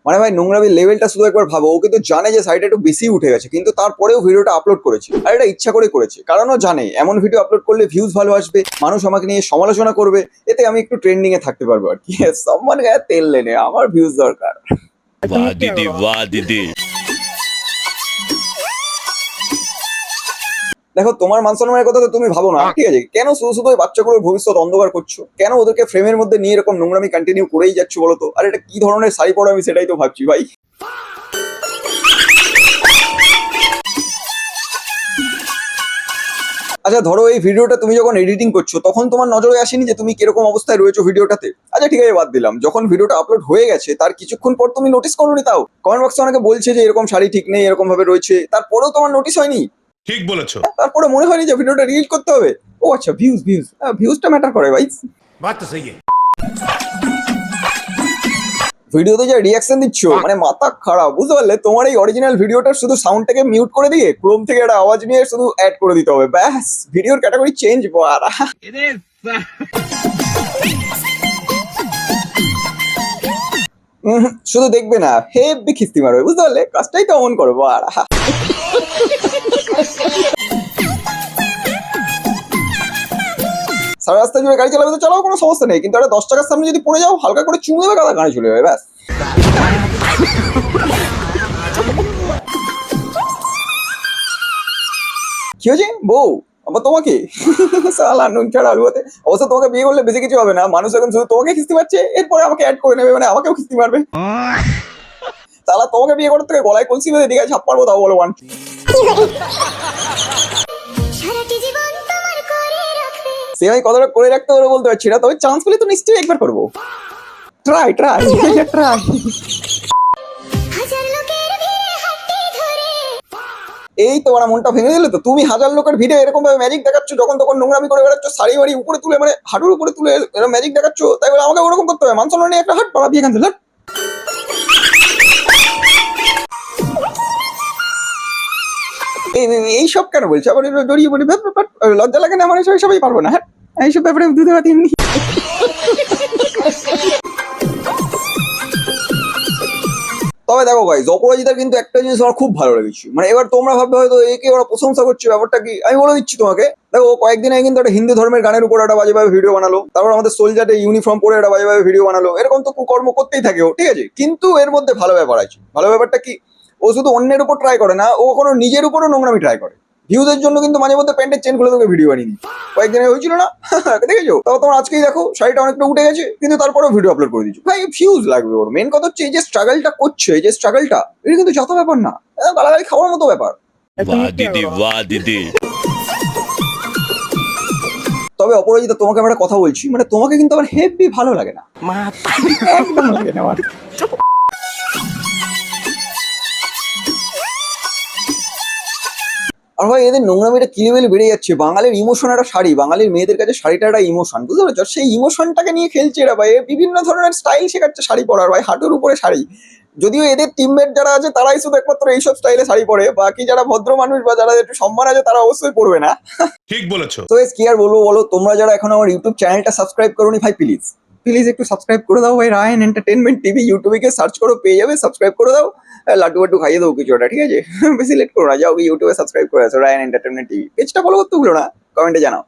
মানে ভাই নোংরামির লেভেলটা শুধু একবার ভাবো, ও কিন্তু জানে যে সাইডে একটু বেশি উঠে গেছে, কিন্তু তারপরেও ভিডিওটা আপলোড করেছে। আর এটা ইচ্ছা করে করেছে, কারণ ও জানে এমন ভিডিও আপলোড করলে ভিউজ ভালো আসবে, মানুষ আমাকে নিয়ে সমালোচনা করবে, এতে আমি একটু ট্রেন্ডিং এ থাকতে পারবো আর কি। সম্মান গায়ে তেল লেনে আমার ভিউজ দরকার। वाह दीदी वाह दीदी। দেখো, তোমার মান সম্মানের কথা তো তুমি ভাবো না, ঠিক আছে? কেন শুধু শুধু ওই বাচ্চাগুলোর ভবিষ্যৎ অন্ধকার করছো? কেন ওদেরকে ফ্রেমের মধ্যে নিয়ে এরকম নোংরামি কন্টিনিউ করেই যাচ্ছ বলো তো? আর এটা কি ধরনের শাড়ি পরো আমি সেটাই তো ভাবছি ভাই। আচ্ছা ধরো, এই ভিডিওটা তুমি যখন এডিটিং করছো তখন তোমার নজরে আসেনি যে তুমি কিরকম অবস্থায় রয়েছো ভিডিওটাতে? আচ্ছা ঠিক আছে, বাদ দিলাম, যখন ভিডিওটা আপলোড হয়ে গেছে তার কিছুক্ষণ পর তুমি নোটিস করোনি? তাও কমেন্ট বক্সে অনেকে বলছে যে এরকম শাড়ি ঠিক নেই, এরকম ভাবে রয়েছে, তারপরেও তোমার নোটিস হয়নি? ঠিক বলেছো। তারপরে মনে হয়নি যে ভিডিওটা রিলিজ করতে হবে? ও আচ্ছা, ভিউজটা ম্যাটার করে ভাই। बात तो सही है। ভিডিওতে যে রিয়াকশন দিচ্ছ, মানে মাথা খারাপ, বুঝতে পারলে? তোমার এই অরিজিনাল ভিডিওটার শুধু সাউন্ডটাকে মিউট করে দিয়ে ক্রোম থেকে একটা আওয়াজ নিয়ে শুধু অ্যাড করে দিতে হবে, ব্যাস ভিডিওর ক্যাটাগরি চেঞ্জ। বাড়া শুধু দেখবে না, হেভি খিস্তি মারবে, বুঝতে পারলে? কাজটাই তো অমন করবো। বাড়া সারা রাস্তা জুড়ে গাড়ি চালাবে তো চালাও, কোনো সমস্যা নেই, কিন্তু একটা 10 টাকার সামনে যদি পড়ে যাও, হালকা করে চুমু দেবে, গাড়ি গাড়ি চলে যাবে, ব্যাস। কি হয়েছে বউ? আবার তোমাকে? সালা নুন ছাড়া আলুতে। অবশ্য তোমাকে বিয়ে করলে বেশি কিছু হবে না, মানুষ এখন শুধু তোমাকে খিস্তি পাচ্ছে, এরপরে আমাকে অ্যাড করে নেবে, মানে আমাকেও খিস্তি মারবে। সালা তোমাকে বিয়ে করার থেকে গলায় কলসি বেঁধে দিকে ছাপ মারবো, তাও বলো ওয়ান। সে ভাই কথাটা করে রাখতে পারবো বলতে পারছি না, তবে চান্স পেলে তো নিশ্চয়ই একবার করবো। Try try try. এই তো ওরা মনটা ভেঙে দিলে তো। তুমি 1000 লোকের ভিড়ে এরকম ভাবে ম্যাজিক দেখাচ্ছ, যখন তখন নোংরামি করে বেড়াচ্ছ, শাড়ি বাড়ি উপরে তুলে, মানে হাঁটুর উপরে তুলে এরকম ম্যাজিক দেখাচ্ছ, তাই বলে আমাকে ওরকম করতে হবে? মান সম্মান নিয়ে একটা হাট পাড়া বিয়ে কানতে এইসব কেন বলছে আবার? জড়িয়ে পড়ি, লজ্জা লাগে না আমার? এসব সবাই পারবো না, হ্যাঁ এইসব ব্যাপারে দুধে ভাত এমনি। তবে দেখো গাইস, অপরাজিতার কিন্তু একটা জিনিস আমার খুব ভালো লেগেছে। মানে এবার তোমরা ভাববে হয়তো একে ওরা প্রশংসা করছে, ব্যাপারটা কি আমি বলে দিচ্ছি তোমাকে। দেখো, কয়েকদিন আগে কিন্তু একটা হিন্দু ধর্মের গানের উপর একটা বাজেভাবে ভিডিও বানালো, তারপর আমাদের সোলজারে ইউনিফর্ম পরে একটা বাজেভাবে ভিডিও বানালো, এরকম তো কুকর্ম করতেই থাকে ও, ঠিক আছে? কিন্তু এর মধ্যে ভালো ব্যাপার আছে। ভালো ব্যাপারটা কি? ও শুধু অন্যের উপর ট্রাই করে না, ও কখনো নিজের উপরও নোংরামি ট্রাই করে। ভিউজের জন্য কিন্তু মাঝে মধ্যে প্যান্টের চেন খুলে তোকে ভিডিও বানিয়ে দিই। কয়েকদিন হয়েছিল না? দেখেছো? তাও তোমার আজকেই দেখো শাড়িটা অনেকটা উঠে গেছে, কিন্তু তারপরেও ভিডিও আপলোড করে দিচ্ছি। ভাই ভিউজ লাগবে ওর। মেন কথা হচ্ছে এই যে স্ট্রাগলটা করছে, এই যে স্ট্রাগলটা, এটা কিন্তু যত ব্যাপার না, গালাগালি খাওয়ার মতো ব্যাপার। वाह दीदी वाह दीदी। তবে অপরাজিতা, তোমাকে আমি একটা কথা বলছি, মানে তোমাকে কিন্তু আমার হেভি ভালো লাগে না, একদম লাগে না আমার। আর ভাই এদের নোংরামিটা কি লেভেলে বেড়ে যাচ্ছে। বাঙালির ইমোশন একটা শাড়ি, বাঙালির মেয়েদের কাছে শাড়িটা একটা ইমোশন, বুঝতে পারছো? সেই ইমোশনটাকে নিয়ে খেলছে এরা ভাই, বিভিন্ন ধরনের স্টাইল শেখাচ্ছে শাড়ি পরার ভাই, হাঁটুর উপরে শাড়ি। যদিও এদের টিমমেট যারা আছে তারাই শুধু একমাত্র এইসব স্টাইলে শাড়ি পরে, বাকি যারা ভদ্র মানুষ বা যারা একটু সম্মান আছে তারা অবশ্যই পরবে না। ঠিক বলেছো। তো কি আর বলবো বলো? তোমরা যারা এখন আমার ইউটিউব চ্যানেলটা সাবস্ক্রাইব করোনি ভাই, প্লিজ প্লিজ একটু সাবস্ক্রাইব করে দাও ভাই। রায়ন এন্টারটেনমেন্ট টিভি ইউটিউবে গিয়ে সার্চ করো, পেয়ে যাবে, সাবস্ক্রাইব করে দাও। লাড্ডু বাড্ডু খাইয়ে দাও কিছু একটা, ঠিক আছে? বেশি লেট করো না, যাও ইউটিউবে সাবস্ক্রাইব করে আসো রায়ন এন্টারটেনমেন্ট টিভি। পেজটা ফলো করতে ভুলো না, কমেন্টে জানাও।